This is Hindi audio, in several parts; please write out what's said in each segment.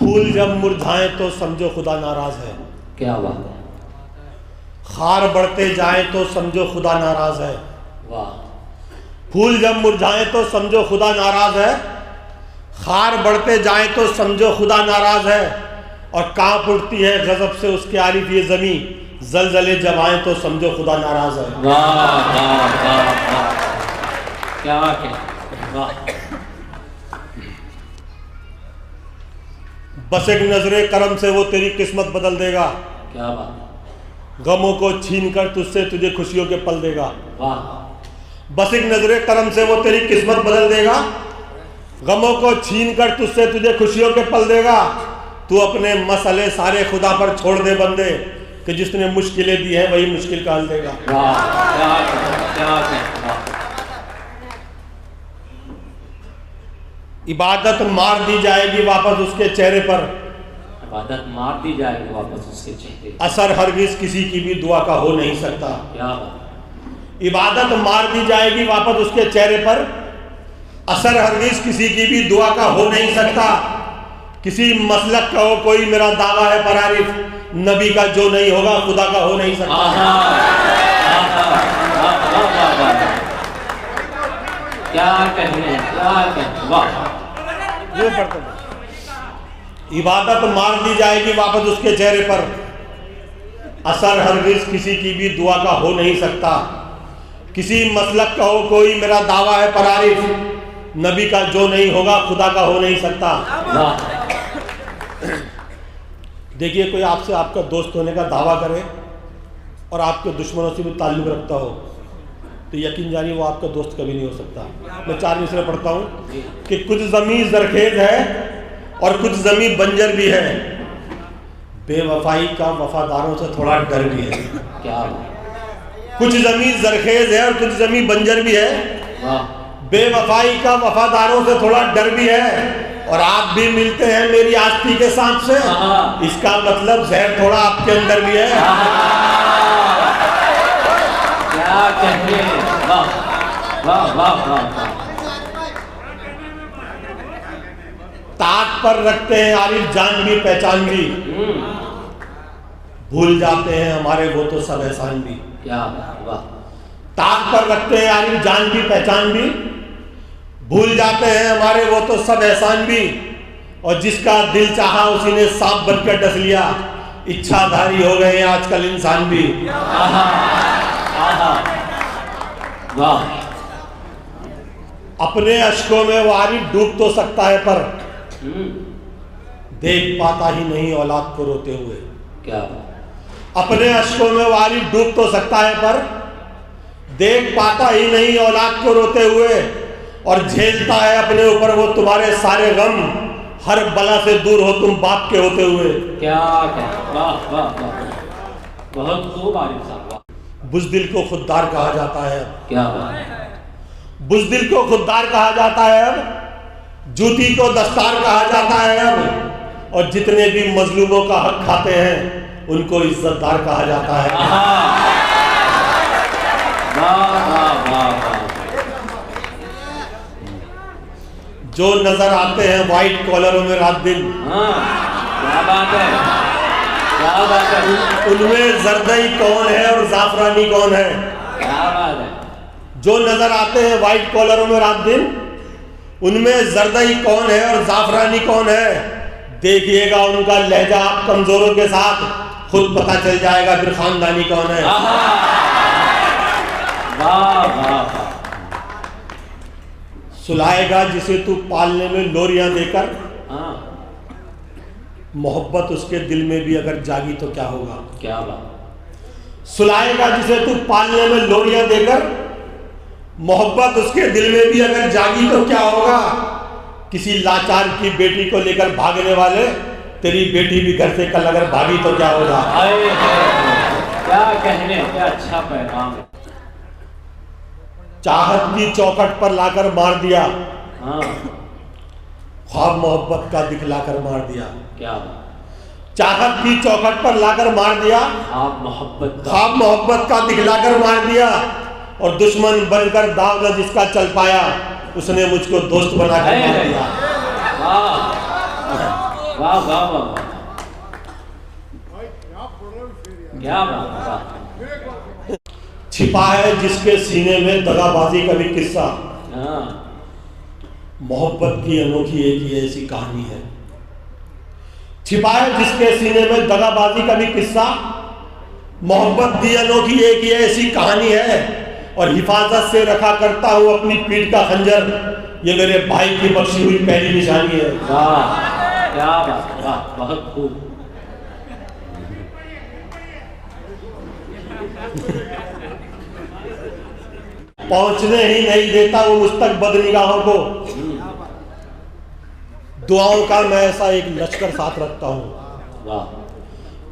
फूल जब मुरझाएं तो समझो खुदा नाराज है। क्या बात है, खार बढ़ते जाए तो समझो खुदा नाराज है। वाह। फूल जब मुरझाएं तो समझो खुदा नाराज है, खार बढ़ते जाए तो समझो खुदा नाराज है। और कांप उठती है गजब से उसके आरिफ ये जमी, जलजले जब आए तो समझो खुदा नाराज है। वाह वाह वाह वाह, क्या वाह। बस एक नजरे करम से वो तेरी किस्मत बदल देगा। क्या बात, गमों को छीन कर तुझसे तुझे खुशियों के पल देगा। वाह। बस एक नजरे करम से वो तेरी किस्मत बदल देगा, गमों को छीन कर तुझसे तुझे खुशियों के पल देगा। तू अपने मसले सारे खुदा पर छोड़ दे बंदे, कि जिसने मुश्किलें दी हैं वही मुश्किल का हल देगा। वाह, क्या वाह। इबादत मार दी जाएगी वापस उसके चेहरे पर, इबादत मार दी जाएगी वापस उसके चेहरे पर, असर हरगिज किसी की भी दुआ का हो नहीं सकता। क्या बात। इबादत मार दी जाएगी वापस उसके चेहरे पर, असर हरगिज किसी की भी दुआ का हो नहीं सकता। किसी मसलक का हो कोई मेरा दावा है पर आरिफ, नबी का जो नहीं होगा खुदा का हो नहीं सकता। क्या कहने, क्या कहने, वाह। ये पढ़ते हैं, इबादत मार दी जाएगी वापस उसके चेहरे पर, असर हरगिज किसी की भी दुआ का हो नहीं सकता। किसी मसलक का हो कोई मेरा दावा है पर आरिफ, नबी का जो नहीं होगा खुदा का हो नहीं सकता। देखिए, कोई आपसे आपका दोस्त होने का दावा करे और आपके दुश्मनों से भी ताल्लुक़ रखता हो तो यकीन जानिए वो आपका दोस्त कभी नहीं हो सकता। मैं 4 मिसरे पढ़ता हूँ कि कुछ ज़मीन ज़रखेज़ है और कुछ ज़मीन बंजर भी है, बेवफाई का वफादारों से थोड़ा डर भी है। क्या, कुछ ज़मीन ज़रखेज़ है और कुछ ज़मीन बंजर भी है, बेवफाई का वफादारों से थोड़ा डर भी है। और आप भी मिलते हैं मेरी आस्ती के सांप से, इसका मतलब जहर थोड़ा आपके अंदर भी है। क्या कहने, वाह वाह वाह वाह। ताक पर रखते हैं आरिफ जान भी पहचान भी, भूल जाते हैं हमारे वो तो सब एहसान भी। क्या वाह। ताक पर रखते हैं आरिफ जान भी पहचान भी, भूल जाते हैं हमारे वो तो सब एहसान भी। और जिसका दिल चाहा उसी ने सांप बनकर डस लिया, इच्छाधारी हो गए आजकल इंसान भी। वाह। अपने अश्कों में वो आरिफ डूब तो सकता है पर देख पाता ही नहीं औलाद को रोते हुए। क्या, अपने अश्कों में वो आरिफ डूब तो सकता है पर देख पाता ही नहीं औलाद को रोते हुए। और झेलता है अपने ऊपर वो तुम्हारे सारे गम, हर बला से दूर हो तुम बाप के होते हुए। क्या, वाह वाह वाह, बहुत खूब आरिफ साहब। बुज़दिल को खुददार कहा जाता है। क्या बात, बुज़दिल को खुददार कहा जाता है अब, जूती को दस्तार कहा जाता है अब। और जितने भी मजलूमों का हक खाते हैं उनको इज्जतदार कहा जाता है। वाह वाह वाह। जो नजर आते हैं वाइट कॉलरों में रात दिन, क्या बात है, क्या बात है। उनमें जरदई कौन है और जाफरानी कौन है। क्या बात है। जो नजर आते हैं वाइट कॉलरों में रात दिन, उनमें जरदई कौन है और जाफरानी कौन है। देखिएगा उनका लहजा आप कमजोरों के साथ, खुद पता चल जाएगा फिर खानदानी कौन है। वाह वाह। सुलाएगा जिसे तू पालने में लोरियां देकर, मोहब्बत उसके दिल में भी अगर जागी तो क्या होगा। क्या बात। सुलाएगा जिसे तू पालने में लोरियां देकर, मोहब्बत उसके दिल में भी अगर जागी तो क्या होगा। किसी लाचार की बेटी को लेकर भागने वाले, तेरी बेटी भी घर से कल अगर भागी तो क्या होगा। क्या कहने, क्या अच्छा पैगाम है। चाहत की चौखट पर लाकर मार दिया, ख्वाब मोहब्बत का दिखलाकर मार दिया। क्या, चाहत की चौखट पर लाकर मार दिया, ख्वाब मोहब्बत का दिखलाकर मार दिया। और दुश्मन बनकर दाव न जिसका चल पाया, उसने मुझको दोस्त बना कर मार दिया। वाह वाह वाह वाह, क्या बात है, वाह। छिपा है जिसके सीने में दगाबाजी का भी किस्सा, हाँ, मोहब्बत की अनोखी एक ही ऐसी कहानी है। छिपा है जिसके सीने में दगाबाजी का भी किस्सा, मोहब्बत की अनोखी एक ही ऐसी कहानी है। और हिफाजत से रखा करता हूँ अपनी पीठ का खंजर, ये मेरे भाई की बख्शी हुई पहली निशानी है। वाह, क्या बात है, वाह, बहुत खूब। पहुंचने ही नहीं देता वो मुझ तक बदनिगाहों को, दुआओं का मैं ऐसा एक लश्कर साथ रखता हूँ। वाह,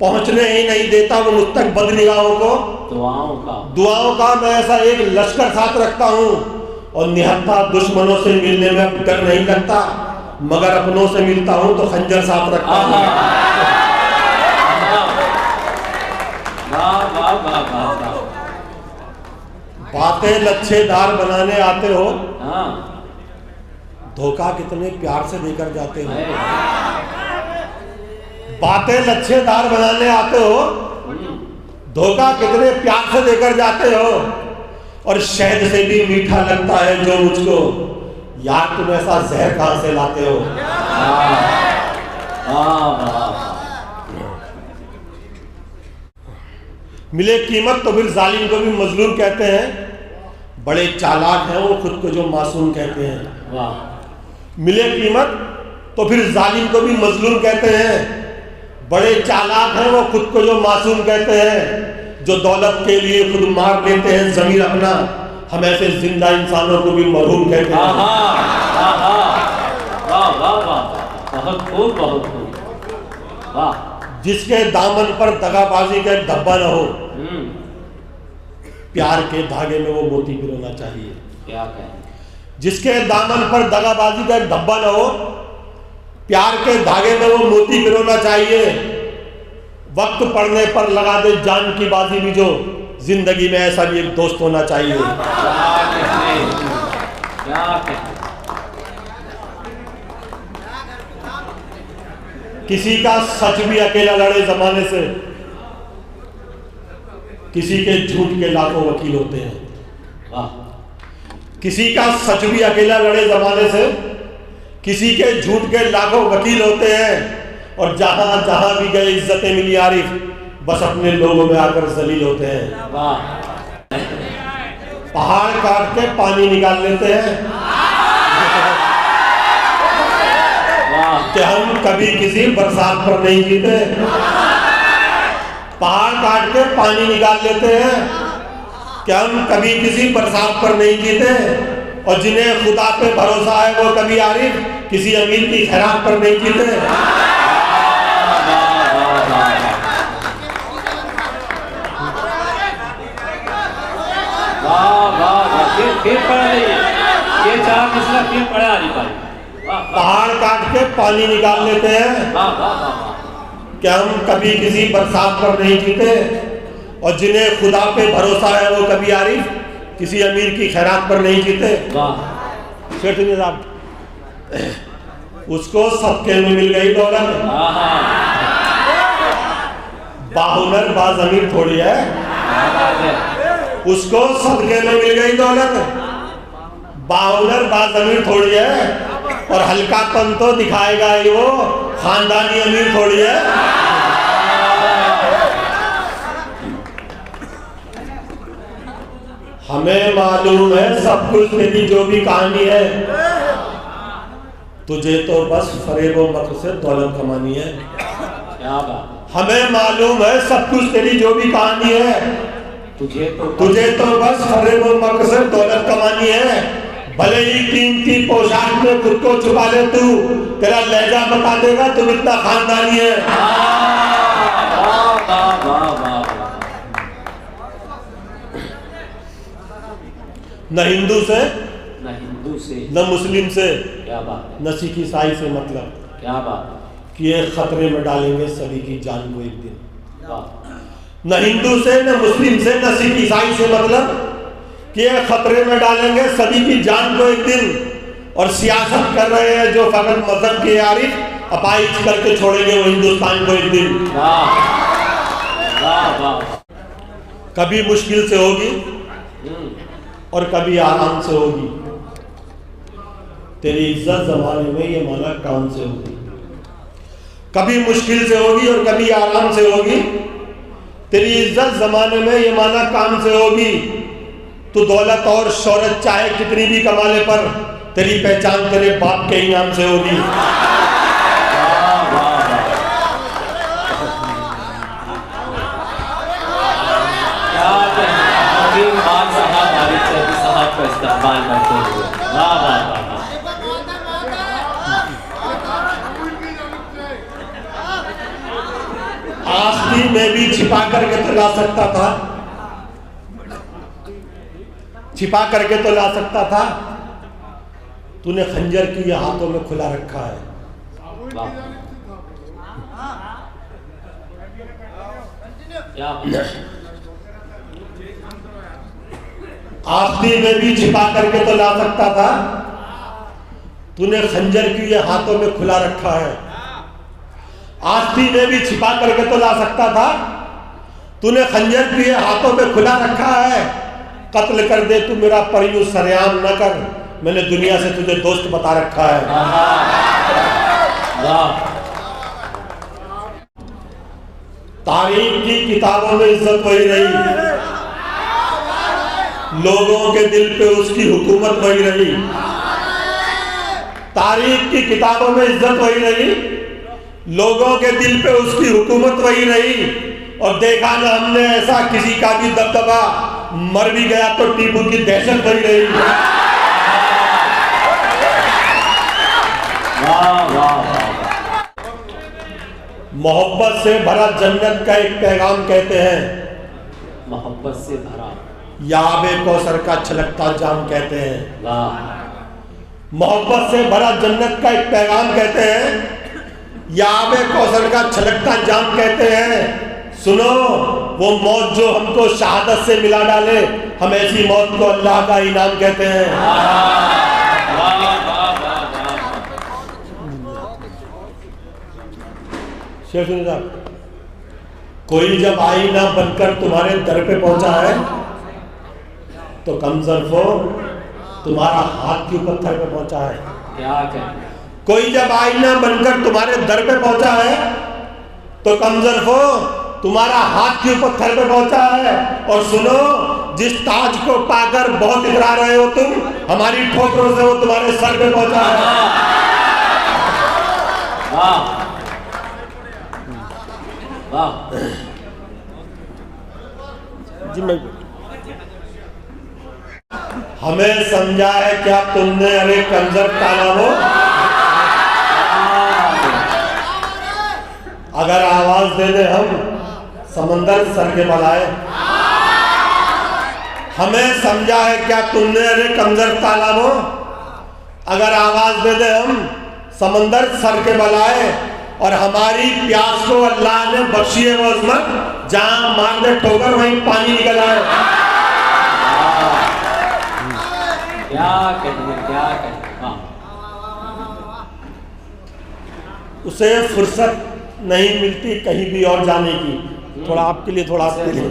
पहुंचने ही नहीं देता वो मुझ तक बदनिगाहों को, दुआओं का मैं ऐसा एक लश्कर साथ रखता हूँ। और निहत्था दुश्मनों से मिलने में अब डर नहीं लगता, मगर अपनों से मिलता हूँ तो खंजर साथ रखता हूँ। बातें लच्छेदार बनाने आते हो, धोखा कितने प्यार से देकर जाते हो। बातें लच्छेदार बनाने आते हो, धोखा कितने प्यार से देकर जाते हो। और शहद से भी मीठा लगता है जो मुझको, यार तुम ऐसा जहर कहां से लाते हो। मिले कीमत तो फिर जालिम को भी मजलूम कहते हैं, बड़े चालाक हैं वो खुद को जो मासूम कहते हैं। मिले कीमत तो फिर जालिम को भी मजलूम कहते हैं, बड़े चालाक हैं वो खुद को जो मासूम कहते हैं। जो दौलत के लिए खुद मार लेते हैं ज़मीर अपना, हम ऐसे जिंदा इंसानों को भी मरहूम कहते हैं। बहुत खूब, बहुत खूब, वाह। जिसके दामन पर दगाबाजी का धब्बा न हो, प्यार के धागे में वो मोती पिरोना चाहिए। क्या कहें? जिसके दामन पर दगाबाजी का धब्बा न हो, प्यार के धागे में वो मोती पिरोना चाहिए। वक्त पड़ने पर लगा दे जान की बाजी भी जो, जिंदगी में ऐसा भी एक दोस्त होना चाहिए। क्या कहते? किसी का सच भी अकेला लड़े जमाने से, किसी के झूठ के लाखों वकील होते हैं। किसी का सच भी अकेला लड़े जमाने से, किसी के झूठ के लाखों वकील होते हैं। और जहां जहां भी गए इज्जतें मिली आरिफ, बस अपने लोगों में आकर जलील होते हैं। पहाड़ काट के पानी निकाल लेते हैं कि हम कभी किसी बरसात पर नहीं जीते। पहाड़ काट के पानी निकाल लेते हैं कि हम कभी किसी बरसात पर नहीं जीते। और जिन्हें खुदा पे भरोसा है वो कभी आरिफ किसी अमीर की खैरात पर नहीं जीते। पहाड़ काट के पानी निकाल लेते हैं कि हम कभी किसी बरसात पर नहीं जीते। और जिन्हें खुदा पे भरोसा है वो कभी आरिफ किसी अमीर की खैरात पर नहीं जीते। शेठ साहब, उसको सबके में मिल गई दौलत, बाहुनर बाज अमीर थोड़ी है। उसको सदके में मिल गई दौलत, बाहुनर बाज अमीर थोड़ी है। और हल्कापन तो दिखाएगा ही वो, खानदानी अमीर थोड़ी है। हमें मालूम है सब कुछ तेरी जो भी कहानी है, तुझे तो बस फरेब मक्र से दौलत कमानी है। क्या बात? हमें मालूम है सब कुछ तेरी जो भी कहानी है, तुझे तो बस फरेब मक्र से दौलत कमानी है। भले ही कीमती पोशाक में खुद को छुपा ले तू, तेरा लहजा बता देगा तुम इतना खानदानी है। न हिंदू से, न मुस्लिम से, क्या बात? न सिख ईसाई से मतलब, क्या बात? कि ये खतरे में डालेंगे सभी की जान को एक दिन। न हिंदू से, न मुस्लिम से, न सिख ईसाई से मतलब कि ये खतरे में डालेंगे सभी की जान को एक दिन। और सियासत कर रहे हैं जो फकत मजहब के आरिफ अपाइज करके छोड़ेंगे वो हिंदुस्तान को एक दिन। वाह वाह वाह। कभी मुश्किल से होगी और कभी आराम से होगी। तेरी इज्जत जमाने में ये माना काम से होगी। कभी मुश्किल से होगी और कभी आराम से होगी। तेरी इज्जत जमाने में ये माना काम से होगी। तू दौलत और शोहरत चाहे कितनी भी कमा ले पर तेरी पहचान तेरे बाप के ही नाम से होगी। साहब का इस्तेमाल करते हुए वाह वाह वाह। आस्ती में भी छिपा करके तो ला सकता था, छिपा करके तो ला सकता था। तूने खंजर की ये हाथों में खुला रखा है। आस्ती में भी छिपा करके तो ला सकता था। तूने खंजर की ये हाथों में खुला रखा है। आस्ती में भी छिपा करके तो ला सकता था। तूने खंजर की ये हाथों में खुला रखा है। कत्ल कर दे तू मेरा पर यूं सरेआम न कर, मैंने दुनिया से तुझे दोस्त बता रखा है। तारीख की किताबों में इज्जत वही रही, लोगों के दिल पे उसकी हुकूमत वही रही। तारीख की किताबों में इज्जत वही रही, लोगों के दिल पे उसकी हुकूमत वही रही। और देखा ना हमने ऐसा किसी का भी दबदबा, मर भी गया तो टीपू की दहशत वही रही। मोहब्बत से भरा जन्नत का एक पैगाम कहते हैं, मोहब्बत से भरा याबे कौसर का छलकता जाम कहते हैं। वाह। मोहब्बत से भरा जन्नत का एक पैगाम कहते हैं, याबे कौसर का छलकता जाम कहते हैं। सुनो वो मौत जो हमको शहादत से मिला डाले, हम ऐसी मौत को अल्लाह का इनाम कहते हैं। शेख साहब, कोई जब आईना बनकर तुम्हारे दर पे पहुंचा है तो कमजरफो तुम्हारा हाथ क्यों पत्थर पे पहुंचा है? क्या कहें? कोई जब आईना बनकर तुम्हारे दर पे पहुंचा है तो कमजरफो तुम्हारा हाथ क्यों पत्थर पे पहुंचा है? और सुनो, जिस ताज को पाकर बहुत इतरा रहे हो तुम, हमारी ठोकरों से वो तुम्हारे सर पे पहुंचा है। वाह वाह। जी मैं हमें समझा है क्या तुमने? अरे कंजर तालाबो, अगर आवाज दे दे हम समंदर सर के बलाए। हमें समझा है क्या तुमने? अरे कंजर तालाबो, अगर आवाज दे दे हम समंदर सर के बलाए। और हमारी प्यास को अल्लाह ने बख्शी है वो अज़मत, जहां मार दे ठोकर वहीं पानी निकल आए। क्या कहें, क्या कहें। उसे फुर्सत नहीं मिलती कहीं भी और जाने की। थोड़ा आपके लिए, थोड़ा आपके लिए।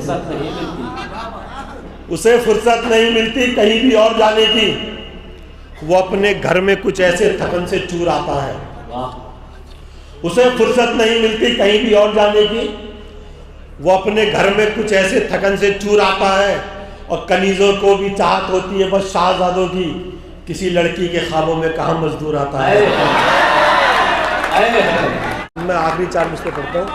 उसे फुर्सत नहीं मिलती कहीं भी और जाने की। वो अपने घर में कुछ ऐसे थकन से चूर आता है। उसे फुर्सत नहीं मिलती कहीं भी और जाने की। वो अपने घर में कुछ ऐसे थकन से चूर आता है। और कनीजों को भी चाहत होती है बस शाहजादों की, किसी लड़की के ख्वाबों में कहाँ मजदूर आता है। मैं आखिरी 4 मिसरे पढ़ता हूँ।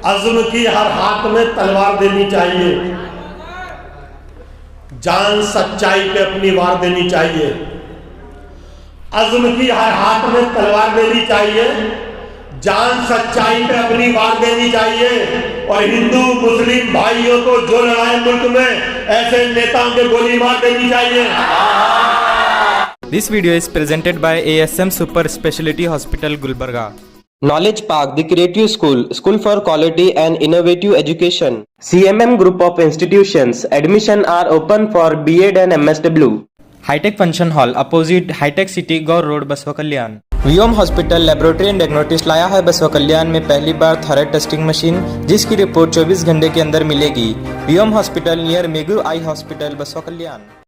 अज़्म की हर हाथ में तलवार देनी चाहिए, जान सच्चाई पे अपनी वार देनी चाहिए। अज़्म की हर हाथ में तलवार देनी चाहिए, जान सच्चाई पे अपनी वार देनी चाहिए। और हिंदू मुस्लिम भाइयों को जो लड़ाए मुल्क में, ऐसे नेताओं के गोली मार देनी चाहिए। This video is presented by ASM Super Speciality Hospital, Gulbarga. Knowledge Park, the Creative School, School for Quality and Innovative Education. CMM Group of Institutions. Admission are open for B.Ed and MSW. Hi tech function hall opposite hi tech city Gaur road Basavakalyan. Vyom hospital laboratory and diagnostics लाया है बसवा कल्याण में पहली बार थायराइड टेस्टिंग मशीन, जिसकी रिपोर्ट 24 घंटे के अंदर मिलेगी। वियोम हॉस्पिटल नियर मेगू आई हॉस्पिटल बसवा कल्याण।